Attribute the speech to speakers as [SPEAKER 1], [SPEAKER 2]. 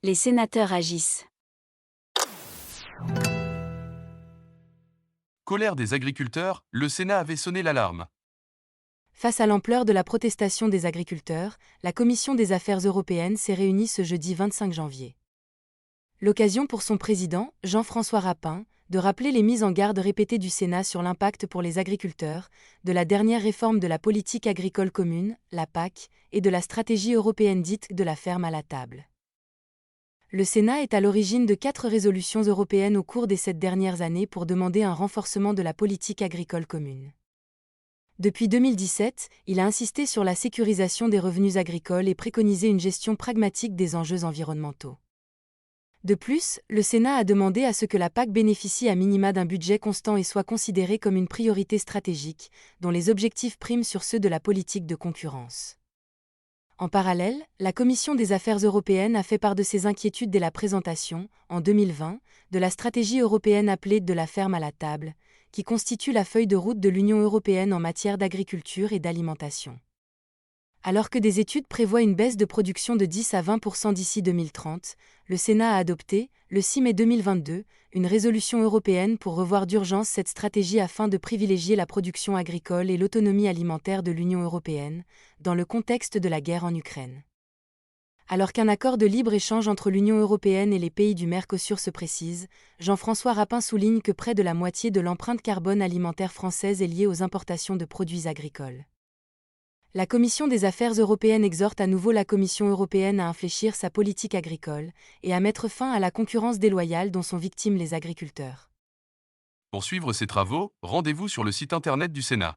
[SPEAKER 1] Les sénateurs agissent.
[SPEAKER 2] Colère des agriculteurs, le Sénat avait sonné l'alarme.
[SPEAKER 3] Face à l'ampleur de la protestation des agriculteurs, la Commission des affaires européennes s'est réunie ce jeudi 25 janvier. L'occasion pour son président, Jean-François Rapin, de rappeler les mises en garde répétées du Sénat sur l'impact pour les agriculteurs, de la dernière réforme de la politique agricole commune, la PAC, et de la stratégie européenne dite de la ferme à la table. Le Sénat est à l'origine de 4 résolutions européennes au cours des 7 dernières années pour demander un renforcement de la politique agricole commune. Depuis 2017, il a insisté sur la sécurisation des revenus agricoles et préconisé une gestion pragmatique des enjeux environnementaux. De plus, le Sénat a demandé à ce que la PAC bénéficie à minima d'un budget constant et soit considérée comme une priorité stratégique, dont les objectifs priment sur ceux de la politique de concurrence. En parallèle, la Commission des affaires européennes a fait part de ses inquiétudes dès la présentation, en 2020, de la stratégie européenne appelée de la ferme à la table, qui constitue la feuille de route de l'Union européenne en matière d'agriculture et d'alimentation. Alors que des études prévoient une baisse de production de 10 à 20% d'ici 2030, le Sénat a adopté, le 6 mai 2022, une résolution européenne pour revoir d'urgence cette stratégie afin de privilégier la production agricole et l'autonomie alimentaire de l'Union européenne, dans le contexte de la guerre en Ukraine. Alors qu'un accord de libre-échange entre l'Union européenne et les pays du Mercosur se précise, Jean-François Rapin souligne que près de la moitié de l'empreinte carbone alimentaire française est liée aux importations de produits agricoles. La Commission des affaires européennes exhorte à nouveau la Commission européenne à infléchir sa politique agricole et à mettre fin à la concurrence déloyale dont sont victimes les agriculteurs.
[SPEAKER 2] Pour suivre ces travaux, rendez-vous sur le site internet du Sénat.